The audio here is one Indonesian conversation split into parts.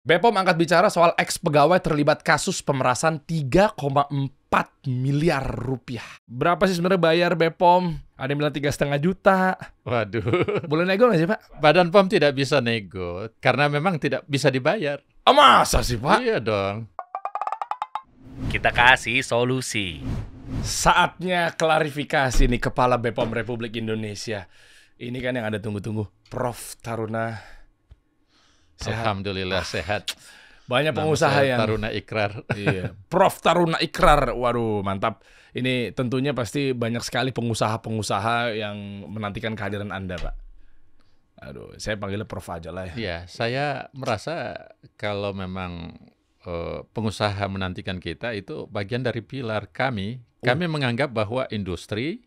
BPOM angkat bicara soal ex-pegawai terlibat kasus pemerasan 3,4 miliar rupiah. Berapa sih sebenarnya bayar BPOM? Ada yang bilang 3,5 juta. Waduh, Boleh nego nggak sih, Pak? Badan POM tidak bisa nego karena memang tidak bisa dibayar. Oh, masa sih, Pak? Iya dong. Kita kasih solusi. Saatnya klarifikasi nih Kepala BPOM Republik Indonesia. Ini kan yang Anda tunggu-tunggu, Prof. Taruna. Sehat. Alhamdulillah sehat. Banyak Nama pengusaha saya yang Taruna Ikrar. Iya, Prof. Taruna Ikrar. Waduh, mantap. Ini tentunya pasti banyak sekali pengusaha-pengusaha yang menantikan kehadiran Anda, Pak. Aduh, saya panggilnya Prof aja lah ya. Ya, saya merasa kalau memang pengusaha menantikan kita itu bagian dari pilar kami. Kami menganggap bahwa industri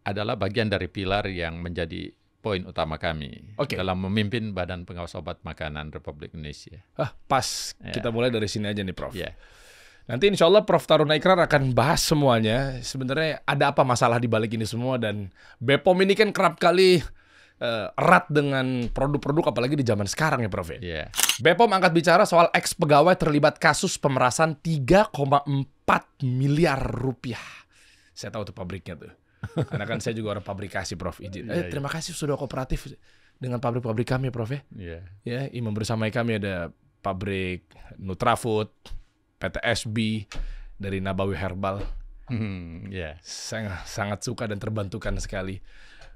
adalah bagian dari pilar yang menjadi poin utama kami dalam memimpin Badan Pengawas Obat Makanan Republik Indonesia. Pas. Kita mulai dari sini aja nih, Prof. Ya. Nanti insya Allah Prof. Taruna Ikrar akan bahas semuanya. Sebenarnya ada apa masalah di balik ini semua, dan BPOM ini kan kerap kali erat dengan produk-produk apalagi di zaman sekarang ya, Prof. Yeah. BPOM angkat bicara soal ex-pegawai terlibat kasus pemerasan 3,4 miliar rupiah. Saya tahu tuh pabriknya tuh. Karena kan saya juga orang pabrikasi, Prof. Izin. Terima kasih sudah kooperatif dengan pabrik-pabrik kami, Prof. Ya, imam bersamai kami ada pabrik Nutrafood, PT SB, dari Nabawi Herbal. Saya sangat suka dan terbantukan sekali.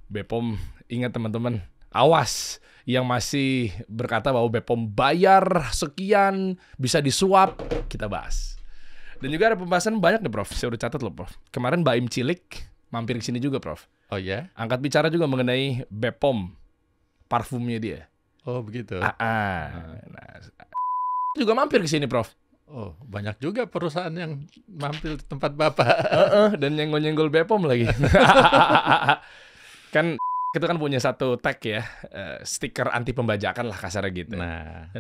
BPOM, ingat teman-teman, awas yang masih berkata bahwa BPOM bayar sekian, bisa disuap, kita bahas. Dan juga ada pembahasan banyak nih, Prof. Saya udah catat loh, Prof. Kemarin Baim Cilik mampir ke sini juga, Prof. Oh ya? Angkat bicara juga mengenai BPOM, parfumnya dia. Oh begitu. Nah, juga mampir ke sini, Prof. Oh, banyak juga perusahaan yang mampir di tempat Bapak. Dan nyenggol-nyenggol BPOM lagi. Kan kita kan punya satu tag ya, stiker anti pembajakan lah kasarnya gitu. Nah,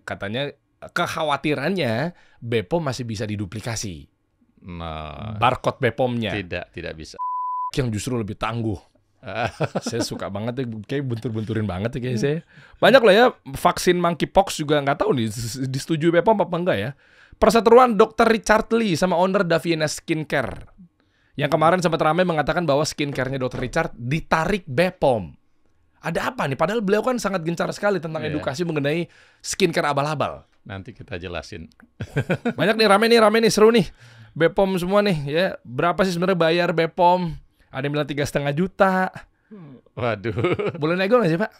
katanya kekhawatirannya BPOM masih bisa diduplikasi. Barcode BPOM-nya. Tidak bisa. Yang justru lebih tangguh. Saya suka banget ya, kayak bentur-benturin banget ya kayak saya. Banyak lah ya, vaksin monkeypox juga nggak tahu nih disetujui BPOM apa enggak ya. Perseteruan Dr. Richard Lee sama owner Davina Skincare yang kemarin sempat ramai mengatakan bahwa skincare-nya Dr. Richard ditarik BPOM. Ada apa nih? Padahal beliau kan sangat gencar sekali tentang edukasi mengenai skincare abal-abal. Nanti kita jelasin. Banyak nih, rame nih, seru nih. BPOM semua nih ya. Berapa sih sebenarnya bayar BPOM? Ada yang bilang 3,5 juta. Waduh. Boleh nego nggak sih, Pak?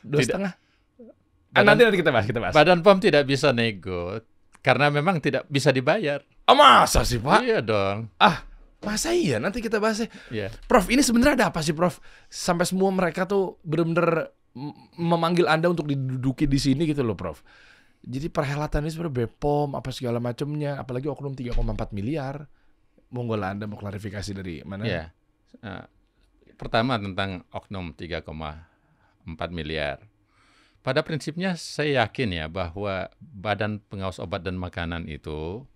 2,5? Nanti kita bahas. Badan POM tidak bisa nego karena memang tidak bisa dibayar. Oh, masa sih, Pak? Iya dong. Masa iya? Nanti kita bahas ya. Yeah. Prof, ini sebenarnya ada apa sih, Prof? Sampai semua mereka tuh benar-benar memanggil Anda untuk diduduki di sini gitu loh, Prof. Jadi perhelatan ini sebenarnya BPOM apa segala macamnya, apalagi oknum 3,4 miliar. Monggo lah Anda mau klarifikasi dari mana? Ya. Pertama tentang oknum 3,4 miliar. Pada prinsipnya saya yakin ya bahwa Badan Pengawas Obat dan Makanan itu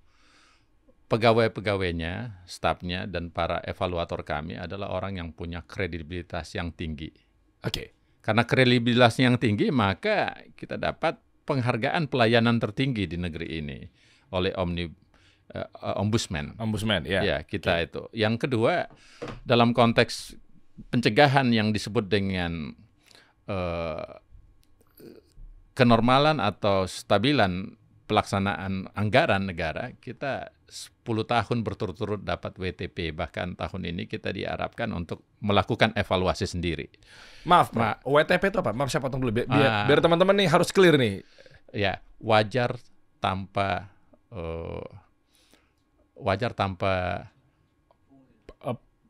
pegawai-pegawainya, stafnya, dan para evaluator kami adalah orang yang punya kredibilitas yang tinggi. Karena kredibilitas yang tinggi, maka kita dapat penghargaan pelayanan tertinggi di negeri ini oleh Ombudsman. Ya, kita itu. Yang kedua, dalam konteks pencegahan yang disebut dengan kenormalan atau stabilan pelaksanaan anggaran negara, kita 10 tahun berturut-turut dapat WTP. Bahkan tahun ini kita diharapkan untuk melakukan evaluasi sendiri. Maaf, WTP itu apa? Maaf, saya potong dulu. Biar teman-teman nih harus clear nih. Ya, wajar tanpa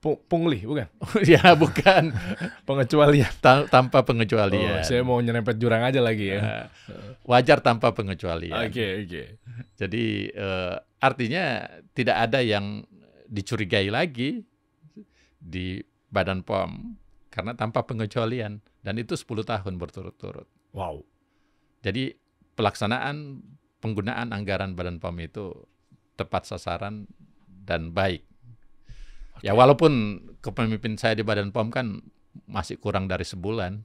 pungli, bukan? Ya, bukan. Pengecualian. Tanpa pengecualian. Saya mau nyerempet jurang aja lagi ya. Wajar tanpa pengecualian. Oke. Jadi artinya tidak ada yang dicurigai lagi di Badan POM karena tanpa pengecualian. Dan itu 10 tahun berturut-turut. Wow. Jadi pelaksanaan penggunaan anggaran Badan POM itu tepat sasaran dan baik. Ya walaupun kepemimpinan saya di Badan POM kan masih kurang dari sebulan.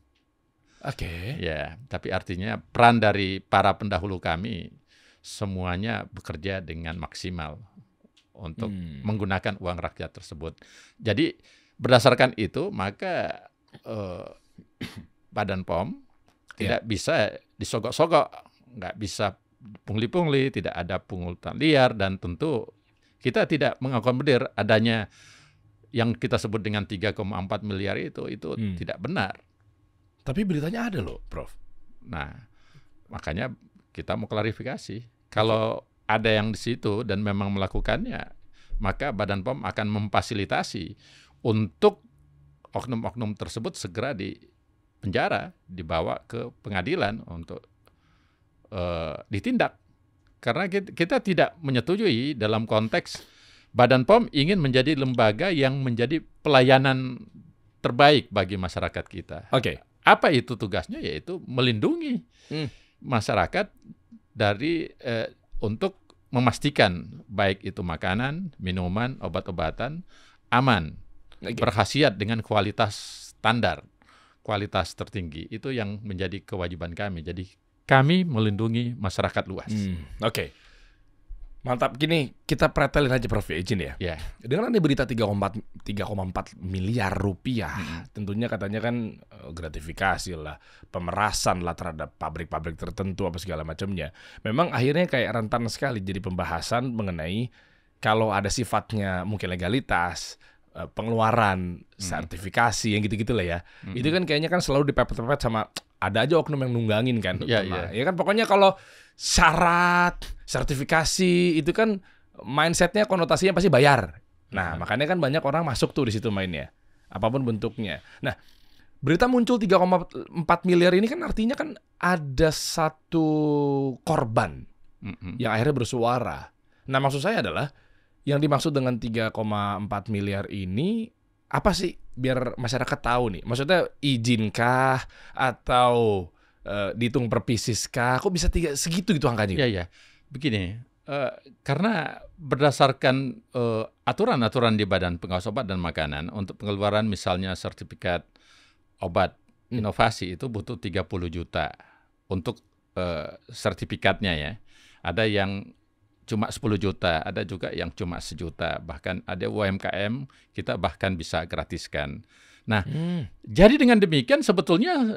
Oke. Ya, tapi artinya peran dari para pendahulu kami semuanya bekerja dengan maksimal untuk menggunakan uang rakyat tersebut. Jadi berdasarkan itu maka Badan POM tidak bisa disogok-sogok, nggak bisa pungli-pungli, tidak ada pungutan liar, dan tentu kita tidak mengakomodir adanya yang kita sebut dengan 3,4 miliar itu tidak benar. Tapi beritanya ada loh, Prof. Nah, makanya kita mau klarifikasi. Kalau ada yang di situ dan memang melakukannya, maka Badan POM akan memfasilitasi untuk oknum-oknum tersebut segera dipenjara, dibawa ke pengadilan untuk ditindak. Karena kita tidak menyetujui dalam konteks Badan POM ingin menjadi lembaga yang menjadi pelayanan terbaik bagi masyarakat kita. Oke. Apa itu tugasnya? Yaitu melindungi masyarakat dari untuk memastikan baik itu makanan, minuman, obat-obatan aman, berkhasiat dengan kualitas standar, kualitas tertinggi. Itu yang menjadi kewajiban kami. Jadi kami melindungi masyarakat luas. Oke. Mantap. Gini, kita pretelin aja Prof, izin ya. Ya. Dengan ada berita 3,4 miliar rupiah, tentunya katanya kan gratifikasi lah, pemerasan lah terhadap pabrik-pabrik tertentu apa segala macamnya. Memang akhirnya kayak rentan sekali jadi pembahasan mengenai kalau ada sifatnya mungkin legalitas, pengeluaran, sertifikasi yang gitu-gitu lah ya. Itu kan kayaknya kan selalu dipepet-pepet sama ada aja oknum yang nunggangin kan. Ya kan pokoknya kalau syarat, sertifikasi itu kan mindsetnya, konotasinya pasti bayar. Nah, makanya kan banyak orang masuk tuh di situ mainnya. Apapun bentuknya. Nah, berita muncul 3,4 miliar ini kan artinya kan ada satu korban yang akhirnya bersuara. Nah, maksud saya adalah yang dimaksud dengan 3,4 miliar ini apa sih? Biar masyarakat tahu nih. Maksudnya izinkah atau dihitung per pieces kah? Kok bisa segitu gitu angkanya? Iya. Begini, karena berdasarkan aturan-aturan di Badan Pengawas Obat dan Makanan untuk pengeluaran misalnya sertifikat obat inovasi itu butuh 30 juta untuk sertifikatnya ya. Ada yang cuma 10 juta, ada juga yang cuma 1 juta, bahkan ada UMKM kita bahkan bisa gratiskan. Nah, jadi dengan demikian sebetulnya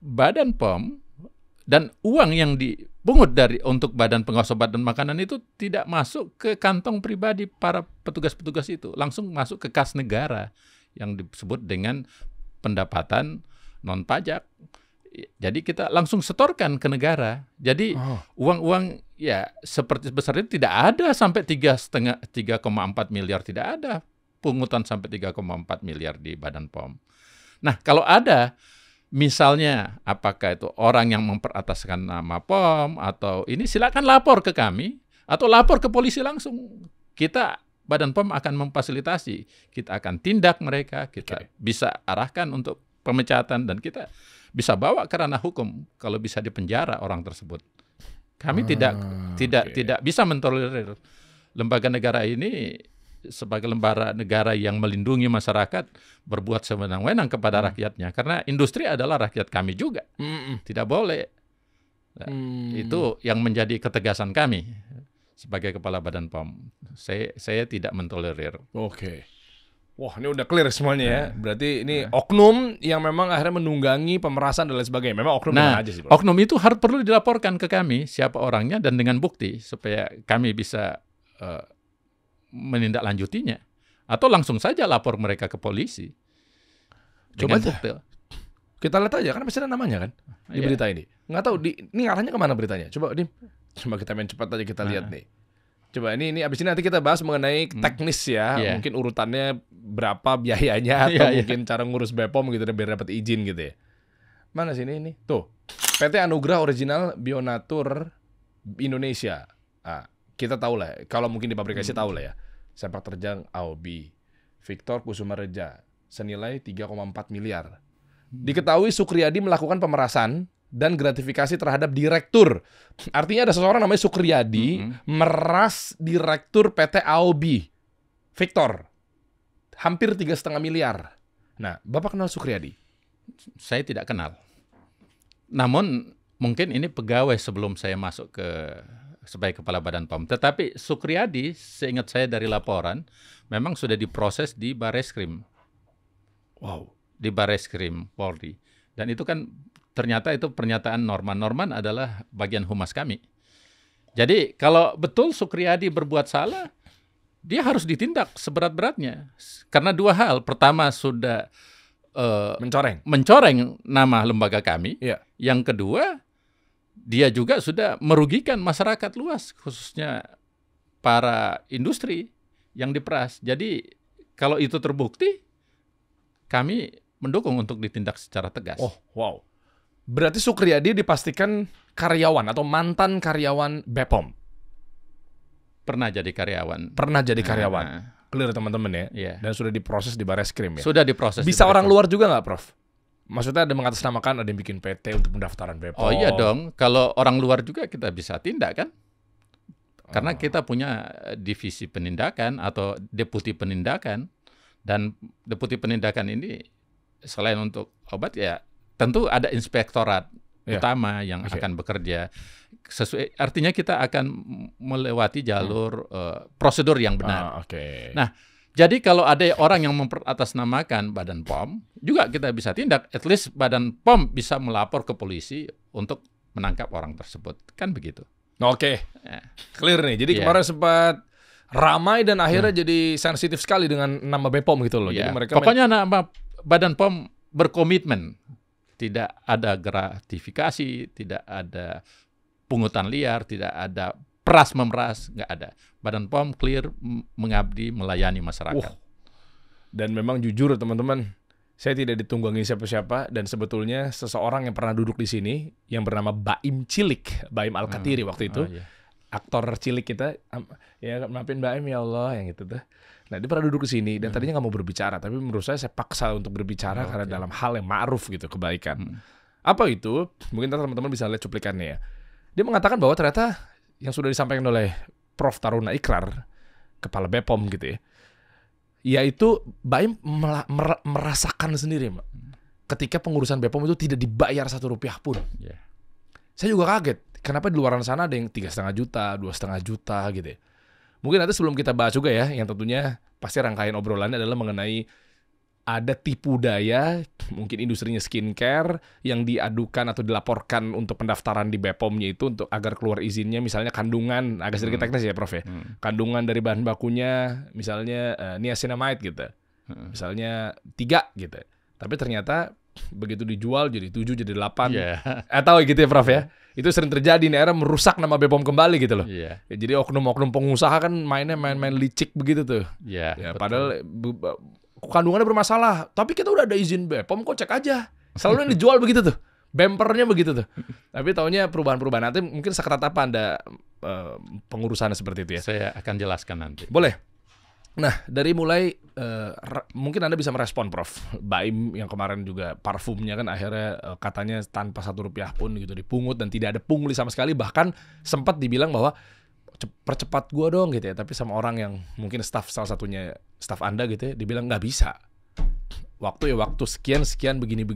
Badan POM dan uang yang dipungut untuk Badan Pengawas Obat dan Makanan itu tidak masuk ke kantong pribadi para petugas-petugas itu, langsung masuk ke kas negara yang disebut dengan pendapatan non pajak. Jadi kita langsung setorkan ke negara. Jadi uang-uang ya seperti sebesar itu tidak ada sampai 3,4 miliar, tidak ada pungutan sampai 3,4 miliar di Badan POM. Nah, kalau ada misalnya apakah itu orang yang memperataskan nama POM atau ini, silakan lapor ke kami atau lapor ke polisi langsung. Kita Badan POM akan memfasilitasi, kita akan tindak mereka, kita bisa arahkan untuk pemecatan dan kita bisa bawa ke ranah hukum kalau bisa dipenjara orang tersebut. Kami tidak bisa mentolerir lembaga negara ini sebagai lembaga negara yang melindungi masyarakat berbuat sewenang-wenang kepada rakyatnya, karena industri adalah rakyat kami juga. Tidak boleh. Nah, itu yang menjadi ketegasan kami sebagai kepala Badan POM. Saya tidak mentolerir. Oke. Wah, ini udah clear semuanya ya. Berarti ini oknum yang memang akhirnya menunggangi pemerasan dan lain sebagainya. Memang oknum aja sih, Bro. Oknum itu perlu dilaporkan ke kami siapa orangnya dan dengan bukti supaya kami bisa menindaklanjutinya. Atau langsung saja lapor mereka ke polisi. Coba aja. Kita lihat aja, kan pasti ada namanya kan di berita ini. Nggak tahu ini arahnya kemana beritanya. Coba kita main cepat aja kita lihat nih. Coba ini abis ini nanti kita bahas mengenai teknis ya, mungkin urutannya berapa biayanya atau mungkin cara ngurus BPOM gitu biar dapat izin gitu ya. Mana sih ini? Tuh, PT Anugrah Original Bionatur Indonesia. Kita tahu lah, kalau mungkin di pabrikasi tahu lah ya. Sepak terjang AOB, Victor Kusumareja, senilai 3,4 miliar. Diketahui Sukriyadi melakukan pemerasan dan gratifikasi terhadap direktur. Artinya ada seseorang namanya Sukriyadi meras direktur PT AOB, Victor. Hampir 3,5 miliar. Nah, Bapak kenal Sukriyadi? Saya tidak kenal. Namun mungkin ini pegawai sebelum saya masuk sebagai kepala Badan POM. Tetapi Sukriyadi, seingat saya dari laporan, memang sudah diproses di Bareskrim. Wow. Di Bareskrim Polri. Dan itu kan ternyata itu pernyataan Norman. Norman adalah bagian humas kami. Jadi kalau betul Sukriyadi berbuat salah, dia harus ditindak seberat-beratnya. Karena dua hal. Pertama sudah mencoreng nama lembaga kami. Iya. Yang kedua, dia juga sudah merugikan masyarakat luas, khususnya para industri yang diperas. Jadi kalau itu terbukti, kami mendukung untuk ditindak secara tegas. Oh, wow. Berarti Sukriyadi dipastikan karyawan atau mantan karyawan BPOM? Pernah jadi karyawan. Pernah jadi karyawan. Clear teman-teman ya? Iya. Dan sudah diproses di Bareskrim ya? Sudah diproses. Bisa orang luar juga nggak, Prof? Maksudnya ada mengatasnamakan, ada yang bikin PT untuk pendaftaran BPOM. Oh iya dong, kalau orang luar juga kita bisa tindak kan? Karena kita punya divisi penindakan atau deputi penindakan. Dan deputi penindakan ini selain untuk obat ya tentu ada inspektorat utama yang akan bekerja. Artinya kita akan melewati jalur prosedur yang benar. Nah, jadi kalau ada orang yang memperatasnamakan Badan POM, juga kita bisa tindak. At least Badan POM bisa melapor ke polisi untuk menangkap orang tersebut. Kan begitu. Clear nih. Jadi kemarin sempat ramai dan akhirnya jadi sensitif sekali dengan nama BPOM gitu loh. Jadi mereka pokoknya nama Badan POM berkomitmen. Tidak ada gratifikasi, tidak ada pungutan liar, tidak ada peras memeras, nggak ada. Badan POM clear mengabdi, melayani masyarakat. Dan memang jujur teman-teman, saya tidak ditunggangi siapa-siapa dan sebetulnya seseorang yang pernah duduk di sini yang bernama Baim Cilik, Baim Al-Katiri waktu itu, aktor cilik kita, ya maafin Baim ya Allah yang itu tuh. Nah dia pernah duduk di sini dan tadinya nggak mau berbicara, tapi menurut saya paksa untuk berbicara karena dalam hal yang ma'ruf gitu, kebaikan. Apa itu? Mungkin teman-teman bisa lihat cuplikannya ya. Dia mengatakan bahwa ternyata yang sudah disampaikan oleh Prof. Taruna Ikrar, kepala BPOM gitu ya, yaitu Baim merasakan sendiri, Mbak, ketika pengurusan BPOM itu tidak dibayar Rp1 pun. Saya juga kaget, kenapa di luar sana ada yang 3,5 juta, 2,5 juta gitu ya. Mungkin nanti sebelum kita bahas juga ya, yang tentunya pasti rangkaian obrolannya adalah mengenai ada tipu daya, mungkin industrinya skincare yang diadukan atau dilaporkan untuk pendaftaran di BPOM-nya itu untuk agar keluar izinnya, misalnya kandungan, agak sedikit teknis ya Prof ya, kandungan dari bahan bakunya misalnya niacinamide gitu, misalnya 3 gitu, tapi ternyata begitu dijual jadi 7, jadi 8, atau gitu ya Prof ya. Itu sering terjadi nih, era merusak nama BPOM kembali gitu loh. Ya, jadi oknum-oknum pengusaha kan mainnya main-main licik begitu tuh. Ya, padahal kandungannya bermasalah, tapi kita udah ada izin BPOM kok, cek aja. Selalu yang dijual begitu tuh, bempernya begitu tuh. Tapi taunya perubahan-perubahan nanti mungkin seketat apa Anda pengurusannya seperti itu ya? Saya akan jelaskan nanti. Boleh. Nah, dari mulai mungkin Anda bisa merespon Prof. Baim yang kemarin juga parfumnya kan akhirnya katanya tanpa Rp1 pun gitu dipungut dan tidak ada pungli sama sekali, bahkan sempat dibilang bahwa percepat gua dong gitu ya, tapi sama orang yang mungkin salah satunya staf Anda gitu ya, dibilang nggak bisa. Waktu sekian begini.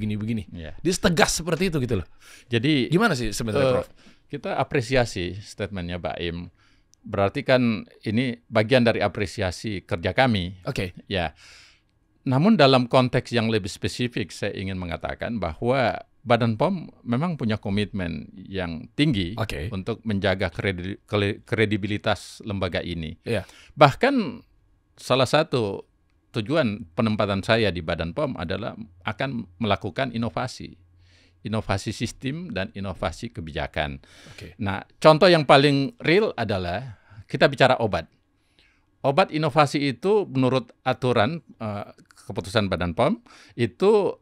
Dia tegas seperti itu gitu loh. Jadi gimana sih sebenarnya Prof? Kita apresiasi statementnya Baim. Berarti kan ini bagian dari apresiasi kerja kami. Ya. Namun dalam konteks yang lebih spesifik, saya ingin mengatakan bahwa Badan POM memang punya komitmen yang tinggi untuk menjaga kredibilitas lembaga ini. Bahkan salah satu tujuan penempatan saya di Badan POM adalah akan melakukan inovasi sistem dan inovasi kebijakan. Nah, contoh yang paling real adalah kita bicara obat. Obat inovasi itu menurut aturan keputusan Badan POM itu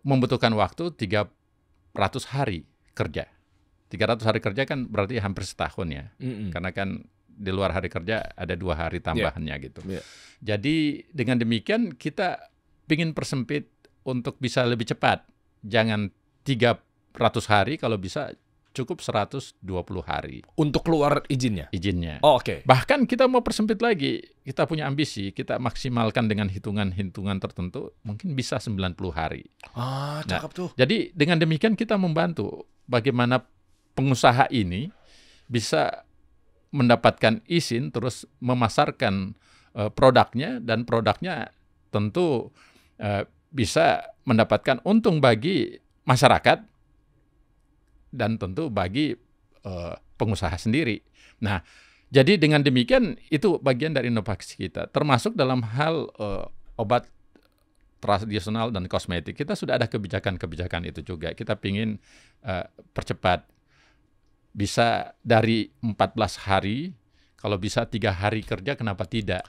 membutuhkan waktu 300 hari kerja. 300 hari kerja kan berarti hampir setahun ya. Karena kan di luar hari kerja ada 2 hari tambahannya gitu. Jadi dengan demikian kita ingin persempit untuk bisa lebih cepat. Jangan 300 hari, kalau bisa cukup 120 hari. Untuk keluar izinnya? Izinnya. Oh, oke. Bahkan kita mau persempit lagi, kita punya ambisi, kita maksimalkan dengan hitungan-hitungan tertentu, mungkin bisa 90 hari. Ah, cakep tuh. Jadi dengan demikian kita membantu bagaimana pengusaha ini bisa mendapatkan izin, terus memasarkan produknya, dan produknya tentu bisa mendapatkan untung bagi masyarakat, dan tentu bagi pengusaha sendiri. Nah, jadi dengan demikian itu bagian dari inovasi kita, termasuk dalam hal obat tradisional dan kosmetik. Kita sudah ada kebijakan-kebijakan itu juga. Kita pingin percepat, bisa dari 14 hari, kalau bisa 3 hari kerja, kenapa tidak?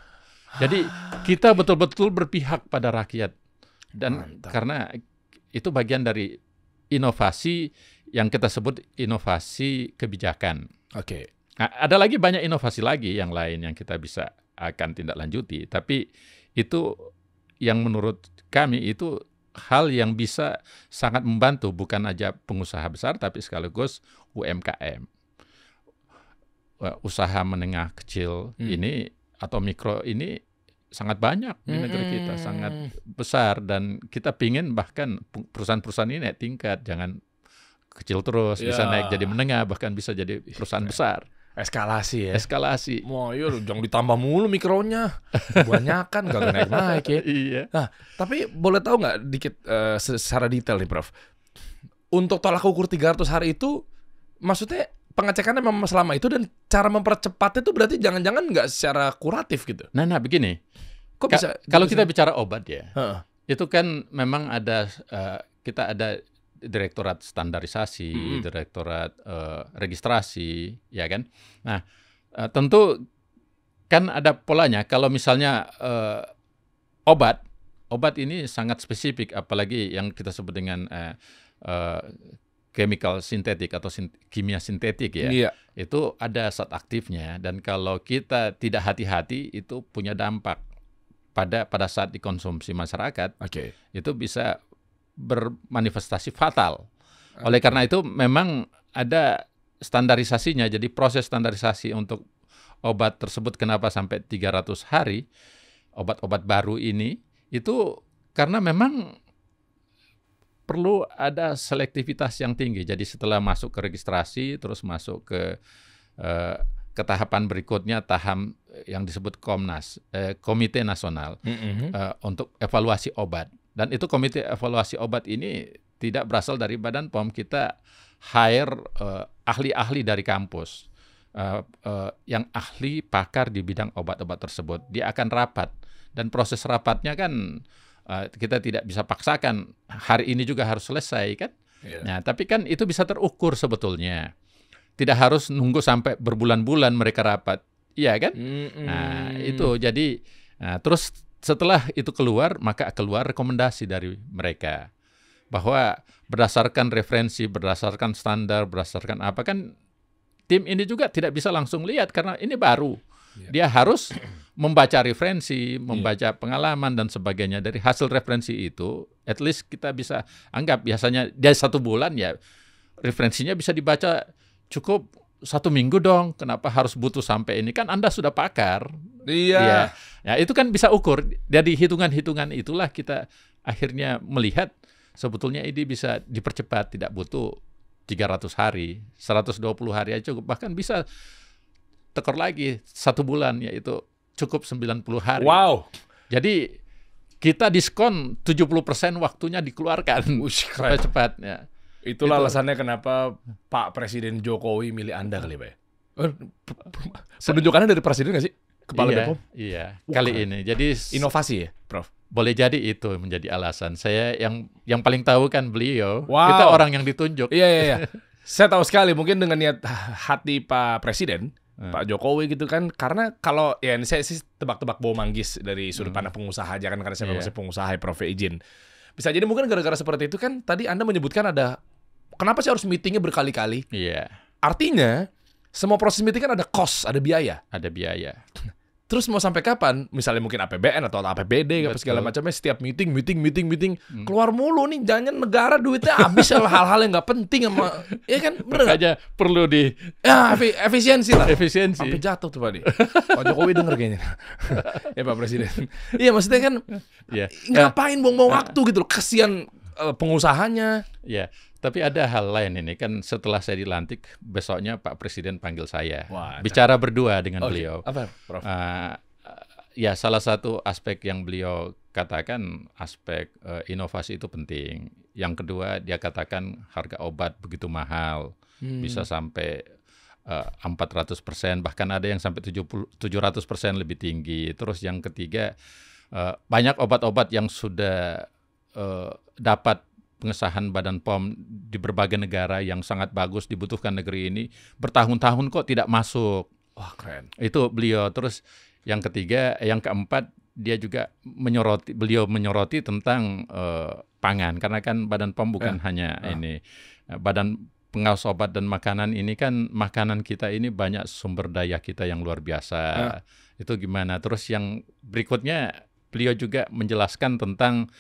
Jadi kita betul-betul berpihak pada rakyat, dan karena itu bagian dari inovasi yang kita sebut inovasi kebijakan. Oke. Nah, ada lagi banyak inovasi lagi yang lain yang kita bisa akan tindak lanjuti, tapi itu yang menurut kami itu hal yang bisa sangat membantu bukan aja pengusaha besar tapi sekaligus UMKM. Usaha menengah kecil ini atau mikro ini sangat banyak di negeri kita, sangat besar, dan kita pingin bahkan perusahaan-perusahaan ini naik tingkat, jangan kecil terus, bisa naik jadi menengah, bahkan bisa jadi perusahaan besar. Eskalasi ya? Eskalasi. Wah, iya, jangan ditambah mulu mikronya. Kebanyakan gak naik-naik ya. Iya. Nah, tapi boleh tahu nggak dikit secara detail nih, Prof? Untuk tolak ukur 300 hari itu, maksudnya pengecekannya memang selama itu, dan cara mempercepatnya itu berarti jangan-jangan nggak secara kuratif gitu? Nah begini. Kok bisa? Kalau kita bicara obat ya, itu kan memang ada, kita ada Direktorat Standarisasi, Direktorat Registrasi, ya kan? Nah, tentu kan ada polanya. Kalau misalnya obat ini sangat spesifik, apalagi yang kita sebut dengan chemical sintetik atau kimia sintetik ya. Iya. Itu ada zat aktifnya, dan kalau kita tidak hati-hati itu punya dampak pada saat dikonsumsi masyarakat. Oke. Itu bisa bermanifestasi fatal. Oleh karena itu memang ada standarisasinya. Jadi proses standarisasi untuk obat tersebut kenapa sampai 300 hari, obat-obat baru ini, itu karena memang perlu ada selektivitas yang tinggi. Jadi setelah masuk ke registrasi, terus masuk ke tahapan berikutnya, tahap yang disebut Komnas, Komite Nasional untuk evaluasi obat. Dan itu komite evaluasi obat ini tidak berasal dari Badan POM. Kita hire ahli-ahli dari kampus, yang ahli pakar di bidang obat-obat tersebut. Dia akan rapat, dan proses rapatnya kan kita tidak bisa paksakan hari ini juga harus selesai kan. Nah, tapi kan itu bisa terukur sebetulnya. Tidak harus nunggu sampai berbulan-bulan mereka rapat, iya kan? Nah, itu jadi terus setelah itu keluar, maka keluar rekomendasi dari mereka bahwa berdasarkan referensi, berdasarkan standar, berdasarkan apa, kan tim ini juga tidak bisa langsung lihat karena ini baru. Dia harus membaca referensi, membaca pengalaman dan sebagainya. Dari hasil referensi itu, at least kita bisa anggap biasanya dia 1 bulan ya referensinya bisa dibaca cukup 1 minggu dong. Kenapa harus butuh sampai ini? Kan Anda sudah pakar. Iya. Ya, itu kan bisa ukur. Dari hitungan-hitungan itulah kita akhirnya melihat sebetulnya ini bisa dipercepat, tidak butuh 300 hari, 120 hari aja cukup. Bahkan bisa tekor lagi 1 bulan, yaitu cukup 90 hari. Wow. Jadi kita diskon 70% waktunya dikeluarkan. Cepat ya. Itulah alasannya kenapa Pak Presiden Jokowi milih Anda kali Pak ya? Penunjukannya dari Presiden nggak sih? Kepala BPOM? Iya, kali ini. Jadi inovasi ya, Prof? Boleh jadi itu menjadi alasan. Saya yang paling tahu kan beliau. Wow. Kita orang yang ditunjuk. Iya. Saya tahu sekali mungkin dengan niat hati Pak Presiden, Pak Jokowi gitu kan. Karena kalau ya ini saya sih tebak-tebak bau manggis dari sudut pandang pengusaha aja kan, karena saya masih pengusaha, Prof, izin. Bisa jadi mungkin gara-gara seperti itu kan tadi Anda menyebutkan ada kenapa sih harus meetingnya berkali-kali? Iya. Artinya semua proses meeting kan ada cost, ada biaya. Ada biaya. Terus mau sampai kapan? Misalnya mungkin APBN atau APBD apa segala macamnya, setiap meeting keluar mulu nih, jangan negara duitnya habis hal-hal yang nggak penting sama, ya kan? Bener aja perlu di efisiensi lah. Efisiensi. Sampai jatuh tuh Pak Pak Jokowi denger kayaknya. Ya Pak Presiden. Iya maksudnya kan ngapain buang-buang waktu gitu loh, kasihan pengusahanya. Ya. Tapi ada hal lain ini kan, setelah saya dilantik besoknya Pak Presiden panggil saya. Bicara berdua dengan beliau. Apa, Prof? Ya salah satu aspek yang beliau katakan aspek inovasi itu penting. Yang kedua dia katakan harga obat begitu mahal, bisa sampai 400%, bahkan ada yang sampai 700% lebih tinggi. Terus yang ketiga banyak obat-obat yang sudah dapat pengesahan Badan POM di berbagai negara yang sangat bagus dibutuhkan negeri ini, bertahun-tahun kok tidak masuk. Wah, keren. Itu beliau. Terus yang ketiga, yang keempat dia juga beliau menyoroti tentang pangan, karena kan Badan POM bukan hanya ini Badan Pengawas Obat dan Makanan ini kan, makanan kita ini banyak sumber daya kita yang luar biasa. Itu gimana? Terus yang berikutnya beliau juga menjelaskan tentang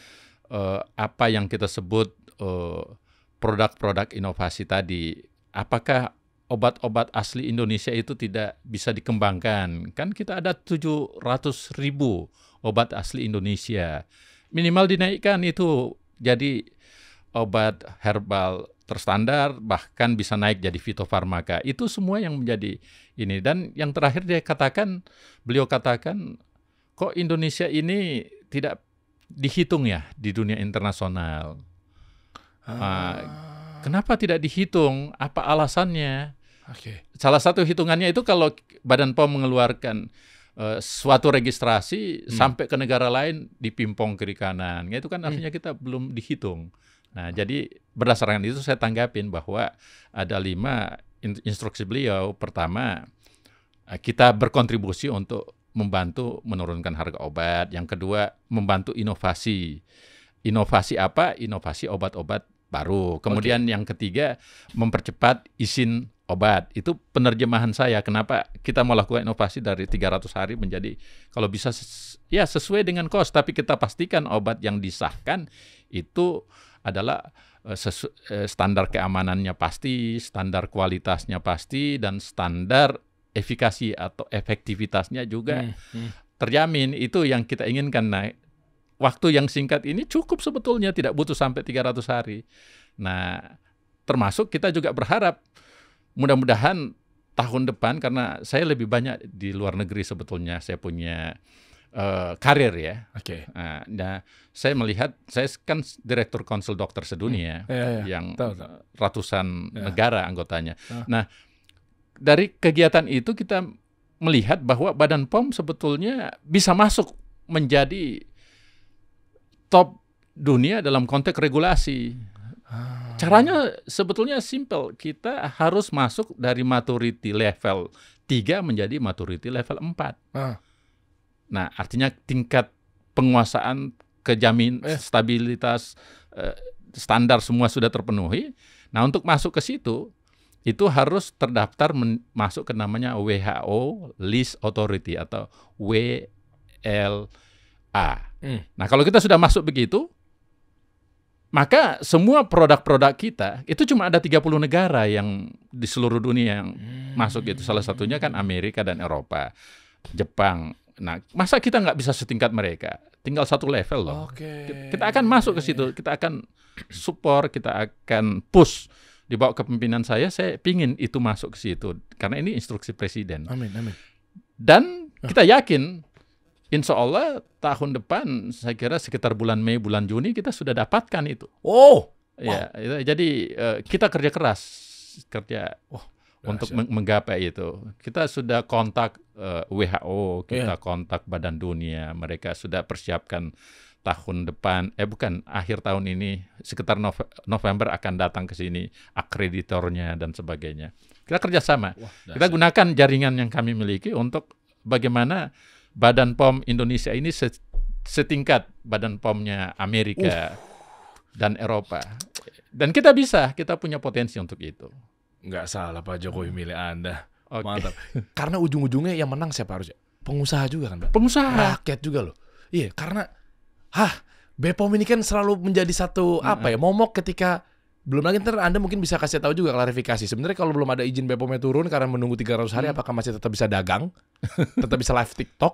apa yang kita sebut produk-produk inovasi tadi. Apakah obat-obat asli Indonesia itu tidak bisa dikembangkan? Kan kita ada 700.000 obat asli Indonesia. Minimal dinaikkan itu jadi obat herbal terstandar, bahkan bisa naik jadi fitofarmaka. Itu semua yang menjadi ini. Dan yang terakhir beliau katakan, kok Indonesia ini tidak dihitung ya di dunia internasional. Kenapa tidak dihitung? Apa alasannya? Salah satu hitungannya itu kalau Badan POM mengeluarkan suatu registrasi sampai ke negara lain dipimpong kiri kanan. Itu kan artinya kita belum dihitung. Nah, jadi berdasarkan itu saya tanggapin bahwa ada 5 instruksi beliau. Pertama, kita berkontribusi untuk membantu menurunkan harga obat. Yang kedua, membantu inovasi. Inovasi apa? Inovasi obat-obat baru. Kemudian yang ketiga, mempercepat izin obat. Itu penerjemahan saya. Kenapa kita melakukan inovasi dari 300 hari menjadi, kalau bisa ya sesuai dengan kos, tapi kita pastikan obat yang disahkan itu adalah standar keamanannya pasti, standar kualitasnya pasti, dan standar efikasi atau efektivitasnya juga terjamin. Itu yang kita inginkan. Nah, waktu yang singkat ini cukup sebetulnya, tidak butuh sampai 300 hari. Nah, termasuk kita juga berharap mudah-mudahan tahun depan, karena saya lebih banyak di luar negeri sebetulnya, saya punya karir ya. Nah, saya melihat, saya kan Direktur Konsul Dokter Sedunia yang ratusan negara anggotanya. Nah, dari kegiatan itu kita melihat bahwa Badan POM sebetulnya bisa masuk menjadi top dunia dalam konteks regulasi. Caranya sebetulnya simple. Kita harus masuk dari maturity level 3 menjadi maturity level 4. Nah, artinya tingkat penguasaan, stabilitas, standar semua sudah terpenuhi. Nah, untuk masuk ke situ, itu harus terdaftar masuk ke namanya WHO List Authority atau WLA. Nah, kalau kita sudah masuk begitu, maka semua produk-produk kita itu cuma ada 30 negara yang di seluruh dunia yang masuk itu. Salah satunya kan Amerika dan Eropa, Jepang. Nah, masa kita nggak bisa setingkat mereka? Tinggal satu level loh. Kita akan masuk ke situ, kita akan support, kita akan push. Di bawah kepemimpinan saya pingin itu masuk ke situ. Karena ini instruksi Presiden. Amin. Dan kita yakin, insya Allah tahun depan, saya kira sekitar bulan Mei, bulan Juni, kita sudah dapatkan itu. Ya, jadi kita kerja keras. Untuk menggapai itu. Kita sudah kontak WHO, kita kontak Badan Dunia. Mereka sudah persiapkan tahun depan, akhir tahun ini, sekitar November akan datang ke sini akreditornya dan sebagainya. Kita kerjasama. Kita gunakan jaringan yang kami miliki untuk bagaimana Badan POM Indonesia ini setingkat Badan POM-nya Amerika dan Eropa. Dan kita punya potensi untuk itu. Nggak salah Pak Jokowi milih Anda. Mantap. Karena ujung-ujungnya yang menang siapa harusnya? pengusaha juga kan, Pak? Pengusaha. Rakyat juga loh. Iya, karena BPOM ini kan selalu menjadi satu momok ketika belum lagi ntar Anda mungkin bisa kasih tahu juga klarifikasi. Sebenarnya kalau belum ada izin BPOM-nya turun karena menunggu 300 hari apakah masih tetap bisa dagang? Tetap bisa live TikTok?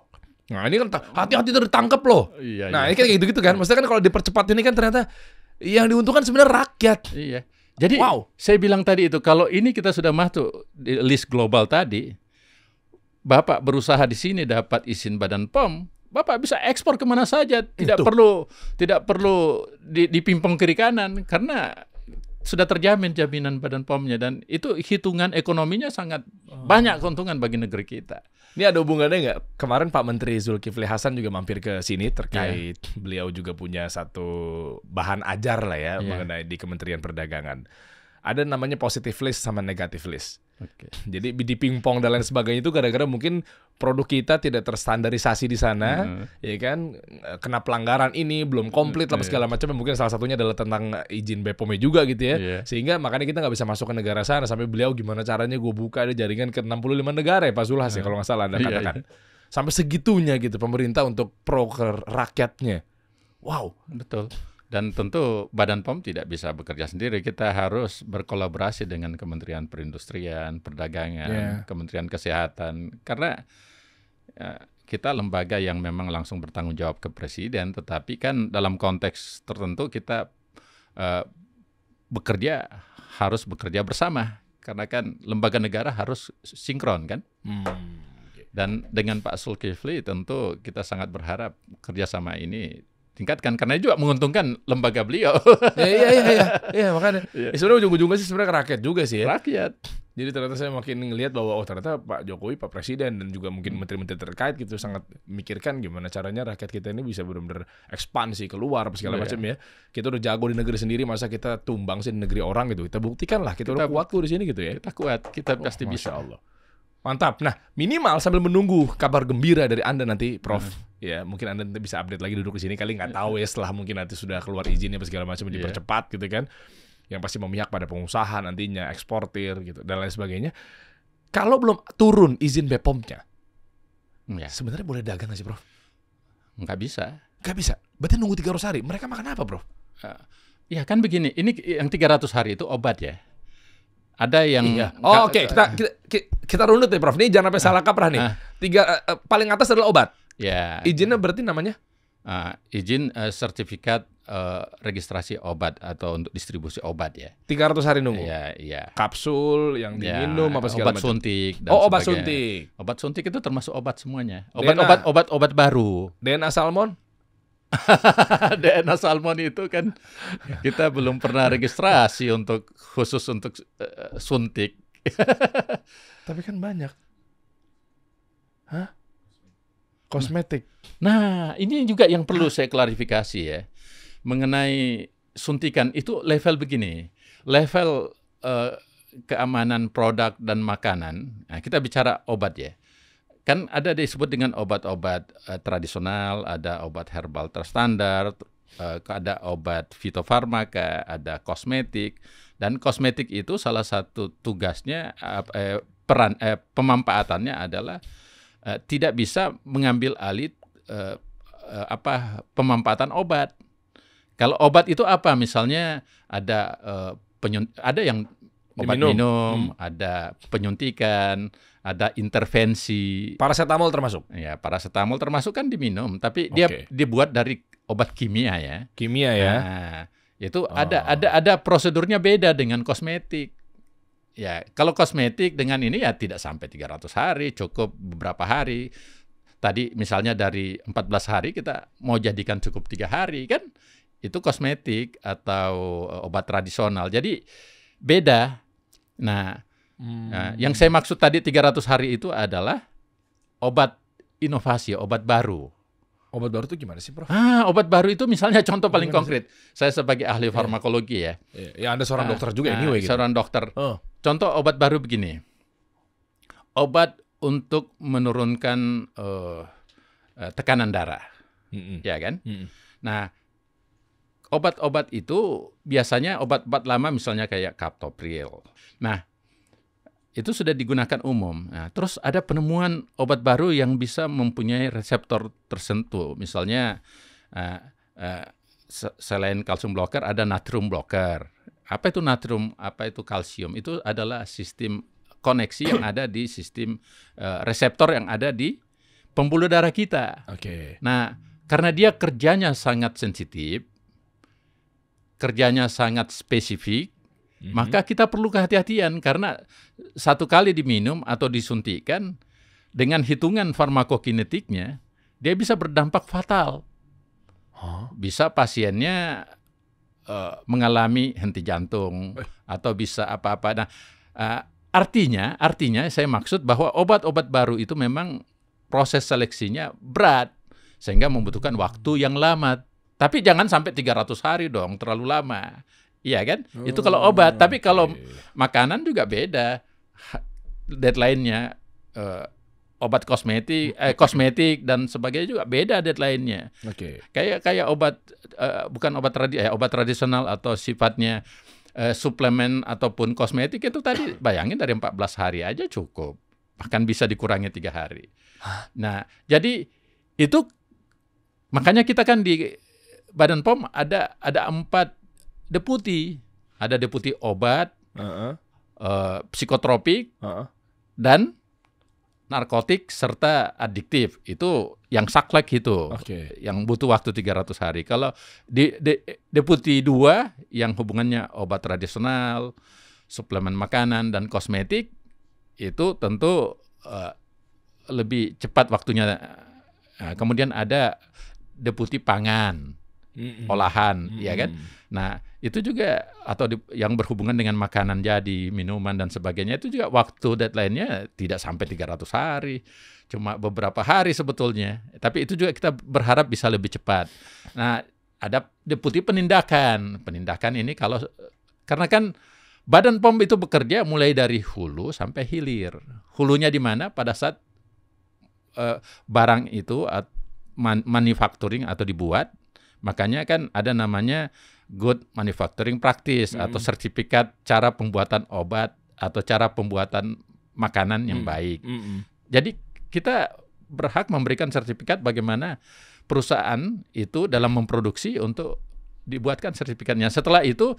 Nah, ini kan hati-hati tuh ditangkap loh. Iya, nah, ini kan gitu-gitu kan. Maksudnya kan kalau dipercepat ini kan ternyata yang diuntungkan sebenarnya rakyat. Iya. Jadi saya bilang tadi itu kalau ini kita sudah masuk di list global tadi, Bapak berusaha di sini dapat izin Badan POM, Bapak bisa ekspor kemana saja, tidak perlu dipimpong kiri kanan karena sudah terjamin jaminan Badan POM-nya dan itu hitungan ekonominya sangat banyak keuntungan bagi negeri kita. Ini ada hubungannya nggak? Kemarin Pak Menteri Zulkifli Hasan juga mampir ke sini terkait beliau juga punya satu bahan ajar lah ya mengenai di Kementerian Perdagangan. Ada namanya positive list sama negative list. Okay. Jadi di pingpong dan lain sebagainya itu gara-gara mungkin produk kita tidak terstandarisasi di sana, ya kan, kena pelanggaran ini belum komplit lah segala macam. Mungkin salah satunya adalah tentang izin BPOM juga gitu ya, sehingga makanya kita nggak bisa masuk ke negara sana. Sampai beliau gimana caranya gue buka ada jaringan ke 65 negara ya Pak Zulhas ya kalau nggak salah Anda katakan. Sampai segitunya gitu pemerintah untuk pro ke rakyatnya. Wow, betul. Dan tentu Badan POM tidak bisa bekerja sendiri. Kita harus berkolaborasi dengan Kementerian Perindustrian, Perdagangan, Kementerian Kesehatan. Karena kita lembaga yang memang langsung bertanggung jawab ke Presiden, tetapi kan dalam konteks tertentu kita harus bekerja bersama. Karena kan lembaga negara harus sinkron kan. Dan dengan Pak Zulkifli tentu kita sangat berharap kerjasama ini tingkatkan karena juga menguntungkan lembaga beliau. Iya makanya. Sebenarnya ujung-ujungnya sih sebenarnya ke rakyat juga sih ya. Rakyat. Jadi ternyata saya makin ngelihat bahwa ternyata Pak Jokowi, Pak Presiden dan juga mungkin menteri-menteri terkait gitu sangat memikirkan gimana caranya rakyat kita ini bisa benar-benar ekspansi keluar segala macam ya. Kita udah jago di negeri sendiri, masa kita tumbang sih di negeri orang gitu. Kita buktikan lah kita udah kuat tuh di sini gitu ya. Kita kuat, kita pasti bisa. Masya Allah. Mantap. Nah, minimal sambil menunggu kabar gembira dari Anda nanti, Prof. Ya, mungkin Anda nanti bisa update lagi duduk di sini kali nggak tahu ya setelah mungkin nanti sudah keluar izinnya segala macam dipercepat gitu kan. Yang pasti memihak pada pengusaha nantinya, eksportir gitu dan lain sebagainya. Kalau belum turun izin BPOM-nya, sebenarnya boleh dagang nggak sih, Prof? Nggak bisa. Nggak bisa. Berarti nunggu 300 hari. Mereka makan apa, Prof? Ya kan begini, ini yang 300 hari itu obat ya. Ada yang oke. Kita runut ya, Prof. Ini jangan sampai salah kaprah nih. Paling atas adalah obat. Ya. Izinnya berarti namanya? Izin sertifikat registrasi obat atau untuk distribusi obat ya. 300 hari nunggu. Iya. Kapsul yang diminum apa segala macam. Obat suntik dan obat suntik. Obat suntik itu termasuk obat semuanya. Obat baru. DNA salmon? DNA salmon itu kan kita belum pernah registrasi khusus untuk suntik. Tapi kan banyak. Kosmetik. Nah, ini juga yang perlu saya klarifikasi ya. Mengenai suntikan itu level begini. Level keamanan produk dan makanan. Nah, kita bicara obat ya. Kan ada disebut dengan obat-obat tradisional, ada obat herbal terstandar, ada obat fitofarmaka, ada kosmetik. Dan kosmetik itu salah satu tugasnya, pemanfaatannya adalah tidak bisa mengambil alih pemanfaatan obat. Kalau obat itu apa? Misalnya ada yang obat minum, ada penyuntikan, ada intervensi. Paracetamol termasuk? Ya, paracetamol termasuk kan diminum, tapi dia dibuat dari obat kimia ya. Kimia ya. Nah, itu ada prosedurnya beda dengan kosmetik. Ya, kalau kosmetik dengan ini ya tidak sampai 300 hari, cukup beberapa hari. Tadi misalnya dari 14 hari kita mau jadikan cukup 3 hari kan? Itu kosmetik atau obat tradisional. Jadi beda. Nah, yang saya maksud tadi 300 hari itu adalah obat inovasi, obat baru. Obat baru itu gimana sih, Prof? Obat baru itu misalnya contoh paling konkret. Saya sebagai ahli farmakologi ya. Ya, Anda seorang dokter juga anyway gitu. Seorang dokter. Contoh obat baru begini. Obat untuk menurunkan tekanan darah. Ya kan? Nah, obat-obat itu biasanya obat-obat lama misalnya kayak captopril. Nah, itu sudah digunakan umum. Nah, terus ada penemuan obat baru yang bisa mempunyai reseptor tertentu. Misalnya selain kalsium blocker ada natrium blocker. Apa itu natrium? Apa itu kalsium? Itu adalah sistem koneksi yang ada di sistem reseptor yang ada di pembuluh darah kita. Nah, karena dia kerjanya sangat sensitif, kerjanya sangat spesifik, maka kita perlu kehati-hatian karena satu kali diminum atau disuntikkan dengan hitungan farmakokinetiknya, dia bisa berdampak fatal. Bisa pasiennya mengalami henti jantung atau bisa apa-apa. Nah, artinya saya maksud bahwa obat-obat baru itu memang proses seleksinya berat sehingga membutuhkan waktu yang lama. Tapi jangan sampai 300 hari dong, terlalu lama. Iya kan? Itu kalau obat. Tapi kalau makanan juga beda. Deadline-nya obat kosmetik dan sebagainya juga beda deadline-nya. Kayak obat bukan obat tradisional atau sifatnya suplemen ataupun kosmetik itu tadi bayangin dari 14 hari aja cukup. Bahkan bisa dikurangi 3 hari. Nah, jadi itu makanya kita kan di Badan POM ada 4 deputi. Ada deputi obat, psikotropik, dan narkotik serta adiktif. Itu yang saklek itu, yang butuh waktu 300 hari. Kalau di deputi 2 yang hubungannya obat tradisional, suplemen makanan, dan kosmetik, itu tentu lebih cepat waktunya. Kemudian ada deputi pangan, olahan, ya kan? Nah, itu juga yang berhubungan dengan makanan jadi, minuman dan sebagainya itu juga waktu deadline-nya tidak sampai 300 hari. Cuma beberapa hari sebetulnya. Tapi itu juga kita berharap bisa lebih cepat. Nah, ada deputi penindakan. Penindakan ini karena kan Badan POM itu bekerja mulai dari hulu sampai hilir. Hulunya di mana? Pada saat barang itu manufacturing atau dibuat, makanya kan ada namanya Good Manufacturing Practice atau sertifikat cara pembuatan obat atau cara pembuatan makanan yang baik. Jadi kita berhak memberikan sertifikat bagaimana perusahaan itu dalam memproduksi untuk dibuatkan sertifikatnya. Setelah itu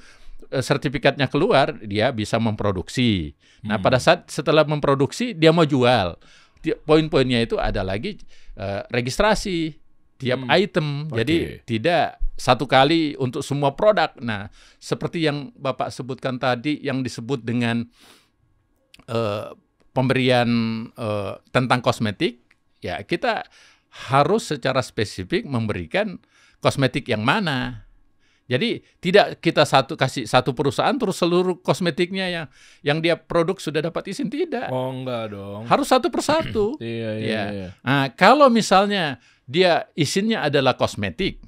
sertifikatnya keluar, dia bisa memproduksi. Nah, pada saat setelah memproduksi dia mau jual. Poin-poinnya itu ada lagi registrasi tiap item. Jadi tidak satu kali untuk semua produk. Nah, seperti yang Bapak sebutkan tadi, yang disebut dengan pemberian tentang kosmetik, ya kita harus secara spesifik memberikan kosmetik yang mana. Jadi tidak kita kasih satu perusahaan terus seluruh kosmetiknya yang dia produk sudah dapat izin, tidak. Oh, enggak dong. Harus satu persatu. Iya. Nah, kalau misalnya dia izinnya adalah kosmetik,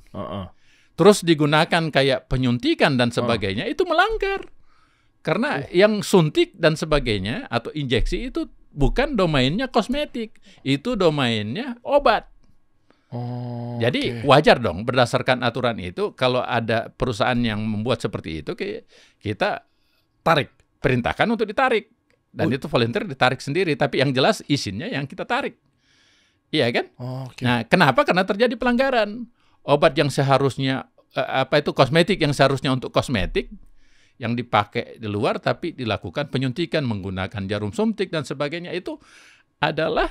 terus digunakan kayak penyuntikan dan sebagainya, itu melanggar. Karena yang suntik dan sebagainya atau injeksi itu bukan domainnya kosmetik, itu domainnya obat. Jadi wajar dong berdasarkan aturan itu kalau ada perusahaan yang membuat seperti itu, kita perintahkan untuk ditarik. Dan itu volunteer ditarik sendiri, tapi yang jelas izinnya yang kita tarik. Iya kan? Nah, kenapa? Karena terjadi pelanggaran. Obat yang seharusnya kosmetik yang seharusnya untuk kosmetik yang dipakai di luar tapi dilakukan penyuntikan menggunakan jarum suntik dan sebagainya, itu adalah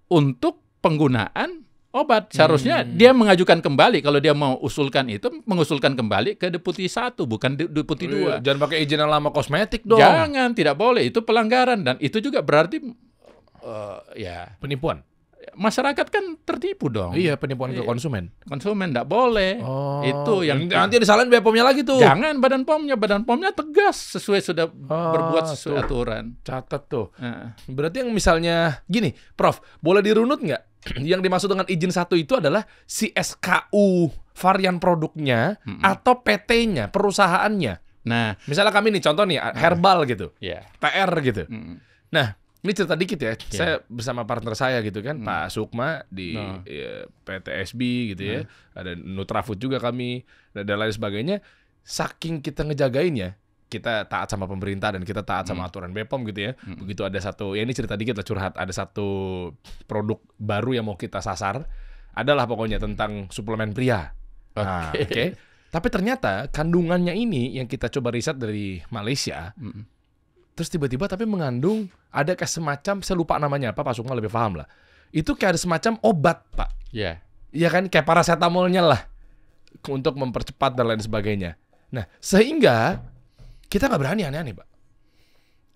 untuk penggunaan obat. Seharusnya dia mengajukan kembali, kalau dia mau usulkan itu, mengusulkan kembali ke deputi 1, bukan deputi 2. Jangan pakai izin yang lama kosmetik dong. Jangan, tidak boleh. Itu pelanggaran. Dan itu juga berarti penipuan. Masyarakat kan tertipu dong. Iya, penipuan ke konsumen. Konsumen tidak boleh. Itu yang nanti disalahin Badan POM-nya lagi tuh. Jangan Badan POM-nya tegas sesuai sudah berbuat sesuai aturan. Catat tuh. Berarti yang misalnya gini, Prof, boleh dirunut nggak? Yang dimaksud dengan izin 1 itu adalah si SKU varian produknya atau PT-nya, perusahaannya. Nah, misalnya kami nih contoh nih herbal gitu, PR gitu. Nah, ini cerita dikit ya. Saya bersama partner saya gitu kan, Pak Sukma di PT SB gitu ya. Ada Nutrafood juga kami dan lain sebagainya. Saking kita ngejagainnya, kita taat sama pemerintah dan kita taat sama aturan BPOM gitu ya. Begitu ada satu, ya ini cerita dikit lah curhat, ada satu produk baru yang mau kita sasar, adalah pokoknya tentang suplemen pria. Oke. Tapi ternyata kandungannya ini yang kita coba riset dari Malaysia, terus tiba-tiba tapi mengandung ada kayak semacam, saya lupa namanya apa, Pak Sukma lebih paham lah. Itu kayak ada semacam obat, Pak. Iya. Iya kan, kayak paracetamolnya lah untuk mempercepat dan lain sebagainya. Nah, sehingga kita nggak berani aneh-aneh, Pak.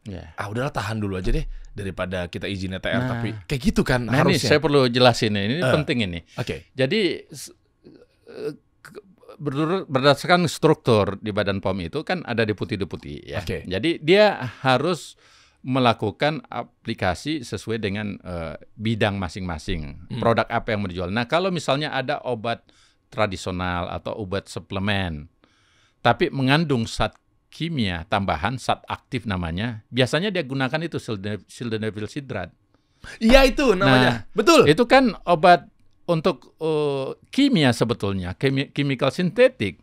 Yeah. Udahlah tahan dulu aja deh daripada kita izin ETR, tapi kayak gitu kan harusnya. Ini saya perlu jelasin ini penting ini. Oke. Jadi berdasarkan struktur di Badan POM itu kan ada deputi-deputi ya. Oke. Jadi dia harus melakukan aplikasi sesuai dengan bidang masing-masing. Produk apa yang mau dijual. Nah, kalau misalnya ada obat tradisional atau obat suplemen tapi mengandung zat kimia tambahan, zat aktif namanya, biasanya dia gunakan itu sildenafil sidrat. Iya itu namanya. Betul. Itu kan obat untuk kimia sebetulnya, chemical sintetik.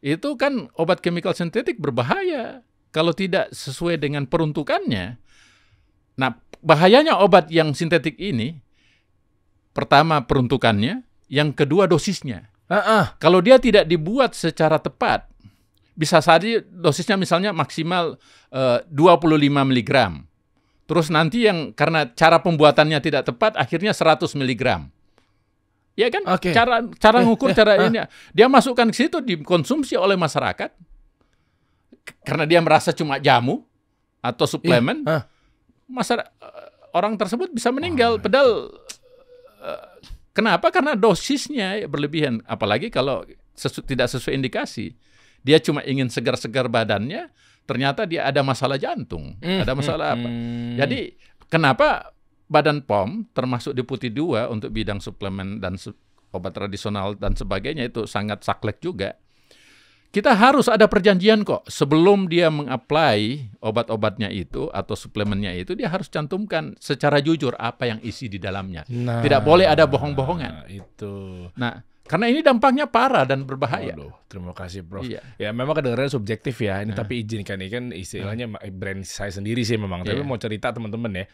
Itu kan obat chemical sintetik berbahaya kalau tidak sesuai dengan peruntukannya. Nah, bahayanya obat yang sintetik ini, pertama peruntukannya, yang kedua dosisnya. Kalau dia tidak dibuat secara tepat, bisa saja dosisnya misalnya maksimal 25 mg. Terus nanti yang karena cara pembuatannya tidak tepat, akhirnya 100 mg. Ya kan? Cara ngukur cara ini. Dia masukkan ke situ, dikonsumsi oleh masyarakat. Karena dia merasa cuma jamu atau suplemen. Orang tersebut bisa meninggal. Padahal kenapa? Karena dosisnya berlebihan. Apalagi kalau tidak sesuai indikasi. Dia cuma ingin segar-segar badannya, ternyata dia ada masalah jantung, ada masalah apa. Jadi kenapa Badan POM termasuk Deputi 2 untuk bidang suplemen dan obat tradisional dan sebagainya itu sangat saklek juga. Kita harus ada perjanjian kok sebelum dia mengapply obat-obatnya itu atau suplemennya itu, dia harus cantumkan secara jujur apa yang isi di dalamnya. Tidak boleh ada bohong-bohongan. Nah, karena ini dampaknya parah dan berbahaya. Terima kasih, Prof. Iya. Ya memang kedengarannya subjektif ya. Ini tapi izinkan ini kan istilahnya brand saya sendiri sih memang. Tapi mau cerita teman-teman ya.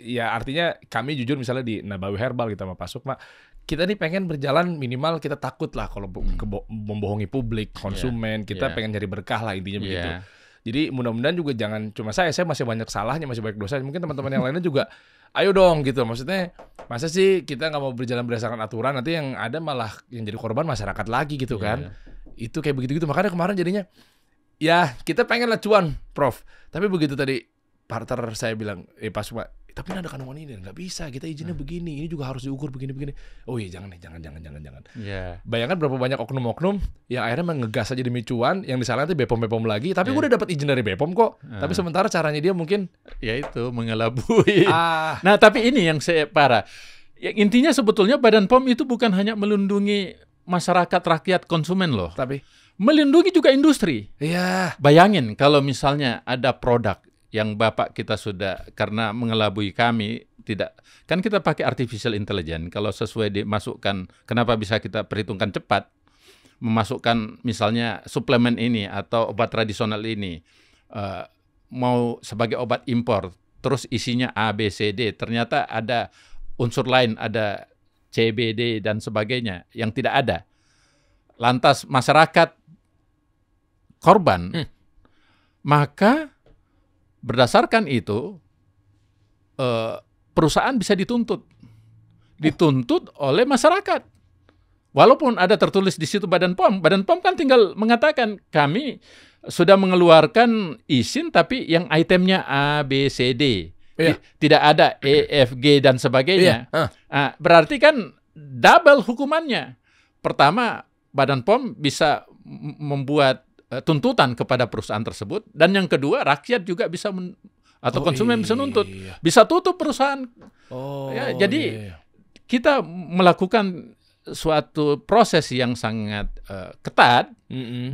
Ya artinya kami jujur misalnya di Nabawi Herbal kita sama Pak Sukma, kita nih pengen berjalan minimal kita takut lah kalau membohongi publik, konsumen. Kita pengen cari berkah lah intinya begitu. Jadi mudah-mudahan juga jangan cuma saya masih banyak salahnya, masih banyak dosa. Mungkin teman-teman yang lainnya juga ayo dong gitu. Maksudnya masa sih kita nggak mau berjalan berdasarkan aturan, nanti yang ada malah yang jadi korban masyarakat lagi gitu kan. Itu kayak begitu-gitu. Makanya kemarin jadinya ya kita pengen lah cuan, Prof. Tapi begitu tadi partner saya bilang, Pak Sukma, tapi ada kandungan ini, nggak bisa, kita izinnya begini, ini juga harus diukur begini-begini. Oh iya, jangan. Bayangkan berapa banyak oknum-oknum yang akhirnya mengegas aja demi cuan, yang disalahkan itu BPOM lagi, tapi gue udah dapat izin dari BPOM kok. Tapi sementara caranya dia mungkin ya itu mengelabui. Nah, tapi ini yang saya parah. Yang intinya sebetulnya Badan POM itu bukan hanya melindungi masyarakat, rakyat, konsumen loh. Tapi melindungi juga industri. Iya. Bayangin kalau misalnya ada produk yang Bapak kita sudah, karena mengelabui kami, tidak, kan kita pakai artificial intelligence, kalau sesuai dimasukkan, kenapa bisa kita perhitungkan cepat, memasukkan misalnya suplemen ini atau obat tradisional ini, mau sebagai obat impor, terus isinya A, B, C, D, ternyata ada unsur lain, ada CBD dan sebagainya, yang tidak ada. Lantas masyarakat korban, maka berdasarkan itu, perusahaan bisa dituntut oleh masyarakat. Walaupun ada tertulis di situ Badan POM kan tinggal mengatakan kami sudah mengeluarkan izin tapi yang itemnya A, B, C, D. Tidak ada E, F, G dan sebagainya. Berarti kan double hukumannya. Pertama, Badan POM bisa membuat tuntutan kepada perusahaan tersebut, dan yang kedua rakyat juga bisa atau konsumen bisa nuntut, bisa tutup perusahaan. Jadi kita melakukan suatu proses yang sangat ketat,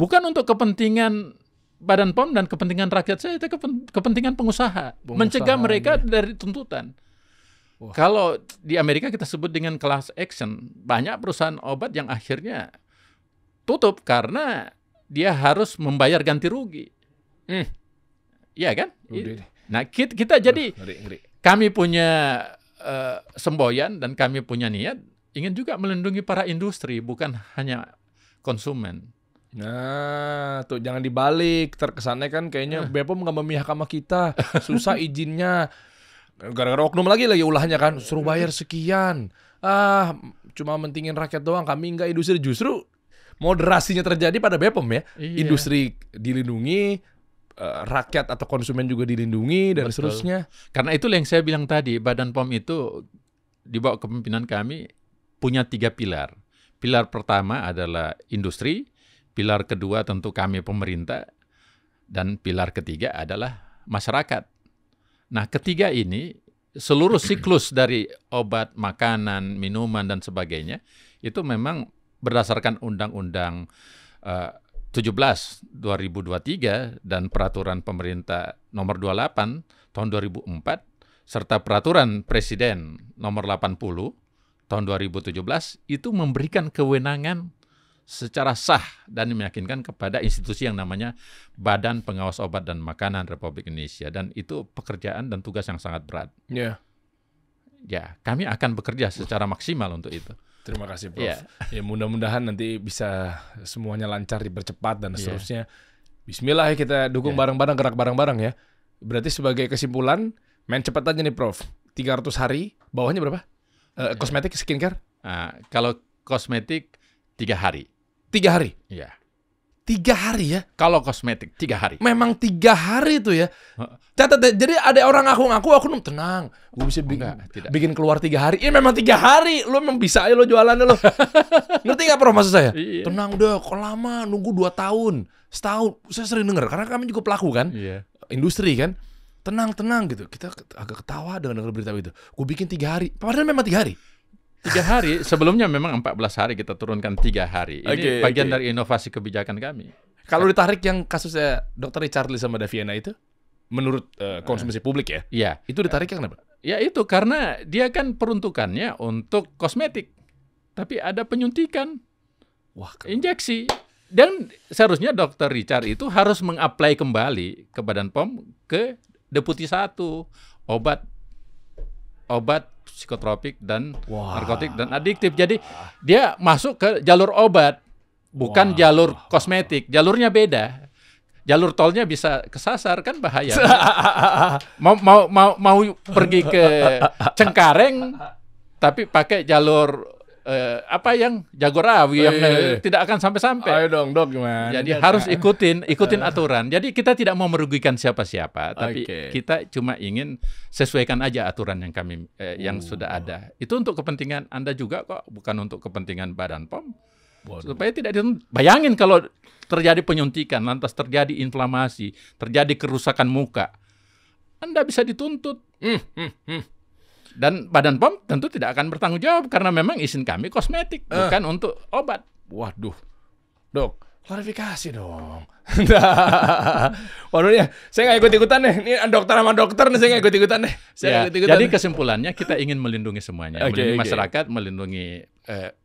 bukan untuk kepentingan Badan POM dan kepentingan rakyat saya, itu kepentingan pengusaha mencegah mereka dari tuntutan. Kalau di Amerika kita sebut dengan class action, banyak perusahaan obat yang akhirnya tutup karena dia harus membayar ganti rugi. Iya kan? Nah, kita jadi kami punya semboyan dan kami punya niat ingin juga melindungi para industri, bukan hanya konsumen. Nah, tuh jangan dibalik. Terkesannya kan kayaknya BPOM nggak memihak sama kita, susah izinnya. Gara-gara oknum lagi ulahnya kan, suruh bayar sekian. Cuma mentingin rakyat doang, kami nggak industri. Justru moderasinya terjadi pada BPOM ya. Iya. Industri dilindungi, rakyat atau konsumen juga dilindungi dan seterusnya. Karena itulah yang saya bilang tadi, Badan POM itu di bawah kepemimpinan kami punya 3 pilar. Pilar pertama adalah industri, pilar kedua tentu kami pemerintah, dan pilar ketiga adalah masyarakat. Nah, ketiga ini seluruh siklus dari obat, makanan, minuman dan sebagainya itu memang berdasarkan Undang-Undang 17/2023 dan Peraturan Pemerintah Nomor 28 tahun 2004 serta Peraturan Presiden Nomor 80 tahun 2017 itu memberikan kewenangan secara sah dan meyakinkan kepada institusi yang namanya Badan Pengawas Obat dan Makanan Republik Indonesia, dan itu pekerjaan dan tugas yang sangat berat. Ya, kami akan bekerja secara maksimal untuk itu. Terima kasih, Prof. Ya, mudah-mudahan nanti bisa semuanya lancar, dipercepat dan seterusnya. Bismillah, ya, kita dukung bareng-bareng, gerak bareng-bareng ya. Berarti sebagai kesimpulan, main cepat aja nih, Prof. 300 hari, bawahnya berapa? Kosmetik, skincare? Kalau kosmetik 3 hari. 3 hari? Iya. 3 hari ya? Kalau kosmetik 3 hari. Memang 3 hari itu ya? Jadi ada orang ngaku tenang, gue bisa bikin keluar 3 hari. Iya memang 3 hari, lo memang bisa aja lo jualannya lo. Ngerti gak, Prof, maksud saya? Iya. Tenang udah, kok lama, nunggu 2 tahun, setahun. Saya sering dengar, karena kami juga pelaku kan, industri kan. Tenang gitu. Kita agak ketawa dengan berita itu. Gue bikin 3 hari, padahal memang 3 hari. 3 hari, sebelumnya memang 14 hari kita turunkan 3 hari. Ini bagian dari inovasi kebijakan kami. Kalau ditarik yang kasusnya Dr. Richarli sama Daviana itu, menurut konsumsi publik ya? Iya. Itu ditariknya kenapa? Ya itu karena dia kan peruntukannya untuk kosmetik. Tapi ada penyuntikan. Injeksi. Dan seharusnya Dr. Richard itu harus mengapply kembali ke Badan POM ke Deputi 1 obat psikotropik dan narkotik dan adiktif. Jadi dia masuk ke jalur obat, bukan jalur kosmetik. Jalurnya beda. Jalur tolnya bisa kesasar, kan bahaya. mau pergi ke Cengkareng tapi pakai jalur yang Jagorawi yang tidak akan sampai-sampai. Ayo dong, Dok, gimana? Jadi harus ikutin aturan. Jadi kita tidak mau merugikan siapa-siapa, tapi kita cuma ingin sesuaikan aja aturan yang kami yang sudah ada. Itu untuk kepentingan Anda juga kok, bukan untuk kepentingan Badan POM. Supaya tidak bayangin kalau terjadi penyuntikan, lantas terjadi inflamasi, terjadi kerusakan muka. Anda bisa dituntut. Dan Badan POM tentu tidak akan bertanggung jawab karena memang izin kami kosmetik, bukan untuk obat. Waduh, Dok, klarifikasi dong. Waduh ya, saya nggak ikut-ikutan nih. Ini dokter sama dokter nih, saya nggak ikut-ikutan nih. Jadi kesimpulannya kita ingin melindungi semuanya, melindungi masyarakat, melindungi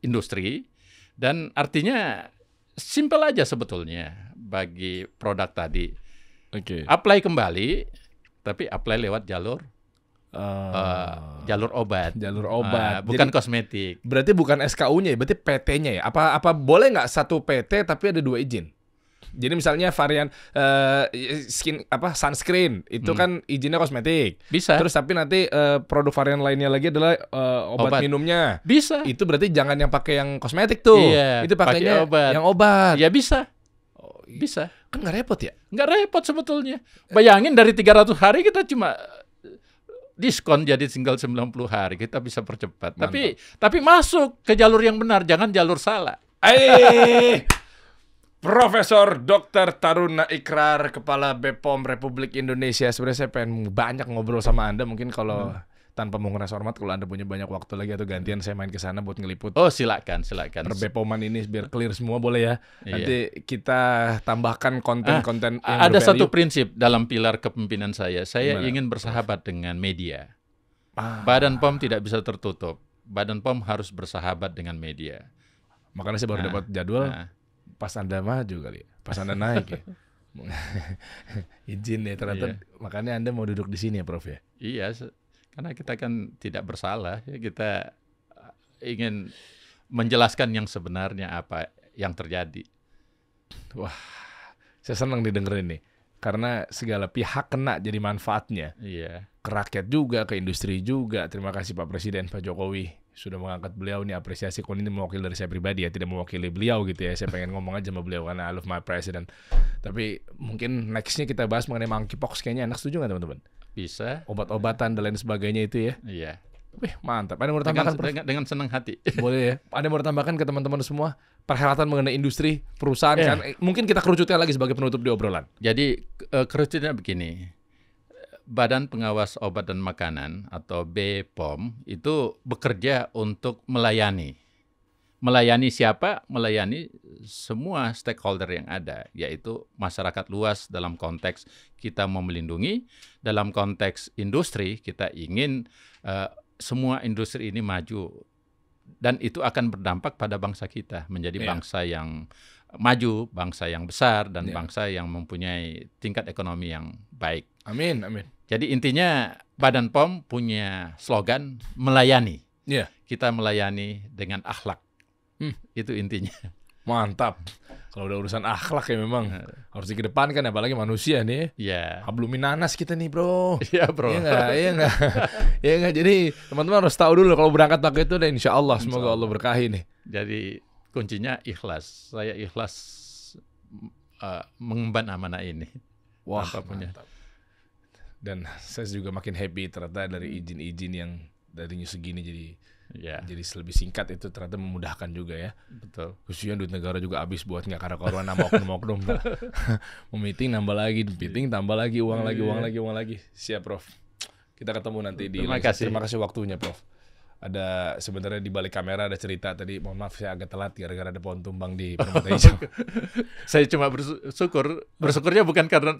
industri, dan artinya simpel aja sebetulnya bagi produk tadi. Apply kembali, tapi apply lewat jalur obat. Bukan jadi, kosmetik. Berarti bukan SKU-nya ya, berarti PT-nya ya. Apa boleh nggak satu PT tapi ada 2 izin? Jadi misalnya varian sunscreen itu kan izinnya kosmetik. Bisa. Terus tapi nanti produk varian lainnya lagi adalah obat minumnya. Bisa. Itu berarti jangan yang pakai yang kosmetik tuh. Iya, itu pakainya yang obat. Ya bisa. Bisa. Kan nggak repot ya? Nggak repot sebetulnya. Bayangin dari 300 hari kita cuma diskon jadi tinggal 90 hari, kita bisa percepat. Tapi masuk ke jalur yang benar, jangan jalur salah. Profesor Dr. Taruna Ikrar, Kepala BPOM Republik Indonesia. Sebenarnya saya pengen banyak ngobrol sama Anda, mungkin kalau tanpa menguras hormat, kalau Anda punya banyak waktu lagi atau gantian saya main ke sana buat ngeliput. Oh, silakan. BPOM-an ini biar clear semua, boleh ya. Nanti kita tambahkan konten-konten yang ada bervalue. satu prinsip dalam pilar kepemimpinan saya. Saya ingin bersahabat dengan media. Badan POM tidak bisa tertutup. Badan POM harus bersahabat dengan media. Makanya saya baru dapat jadwal pas Anda maju kali, pas Anda naik ya. Izin ya ternyata, makanya Anda mau duduk di sini ya Prof ya? Iya, karena kita kan tidak bersalah, ya kita ingin menjelaskan yang sebenarnya apa yang terjadi. Wah, saya senang didengerin nih, karena segala pihak kena jadi manfaatnya. Iya. Ke rakyat juga, ke industri juga. Terima kasih Pak Presiden, Pak Jokowi sudah mengangkat beliau nih, apresiasi. Kalau ini mewakili dari saya pribadi ya, tidak mewakili beliau gitu ya. Saya pengen ngomong aja sama beliau karena I love my president. Tapi mungkin nextnya kita bahas mengenai monkeypox, kayaknya enak. Setuju nggak teman-teman? Bisa. Obat-obatan dan lain sebagainya itu ya. Iya. Wih, mantap. Ada yang mau tambahkan? Dengan senang hati. Boleh ya. Ada yang mau tambahkan ke teman-teman semua? Perhelatan mengenai industri, perusahaan kan. Mungkin kita kerucutkan lagi sebagai penutup di obrolan. Jadi kerucutnya begini. Badan Pengawas Obat dan Makanan atau BPOM itu bekerja untuk melayani. Melayani siapa? Melayani semua stakeholder yang ada, yaitu masyarakat luas dalam konteks kita mau melindungi, dalam konteks industri kita ingin semua industri ini maju. Dan itu akan berdampak pada bangsa kita, menjadi bangsa yang maju, bangsa yang besar, dan bangsa yang mempunyai tingkat ekonomi yang baik. Amin, amin. Jadi intinya Badan POM punya slogan melayani. Kita melayani dengan akhlak. Itu intinya. Mantap. Kalau udah urusan akhlak ya memang harus dikedepankan, apalagi manusia nih. Iya. Habluminanas kita nih bro. Iya bro. Iya nggak. Iya nggak. Jadi teman-teman harus tahu dulu kalau berangkat pakai itu, dan insya Allah semoga Allah berkahi nih. Jadi kuncinya ikhlas. Saya ikhlas mengemban amanah ini. Wah, mantap. Dan saya juga makin happy ternyata dari izin-izin yang darinya segini jadi lebih singkat, itu ternyata memudahkan juga ya. Betul. Khususnya duit negara juga habis buat nggak karuan nama oknum-oknum. Meeting nambah lagi, meeting tambah lagi, uang lagi. Siap Prof. Kita ketemu nanti di. Terima kasih waktunya Prof. Ada sebenarnya di balik kamera ada cerita tadi. Mohon maaf saya agak telat gara-gara ada pohon tumbang di Permata Hijau. Saya cuma bersyukurnya bukan karena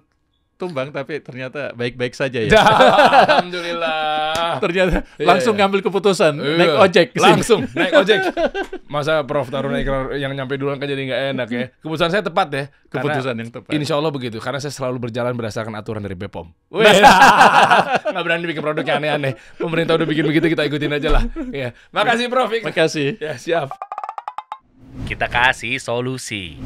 tumbang, tapi ternyata baik-baik saja ya. Alhamdulillah. Ternyata langsung ngambil keputusan naik ojek. Langsung naik ojek. Masa Prof taruh naik yang nyampe duluan kan jadi nggak enak ya. Keputusan saya tepat ya. Keputusan yang tepat. Insya Allah begitu. Karena saya selalu berjalan berdasarkan aturan dari BPOM. Nggak berani bikin produk yang aneh-aneh. Pemerintah udah bikin begitu, kita ikutin aja lah. Ya. Makasih Prof. Makasih. Ya siap. Kita kasih solusi.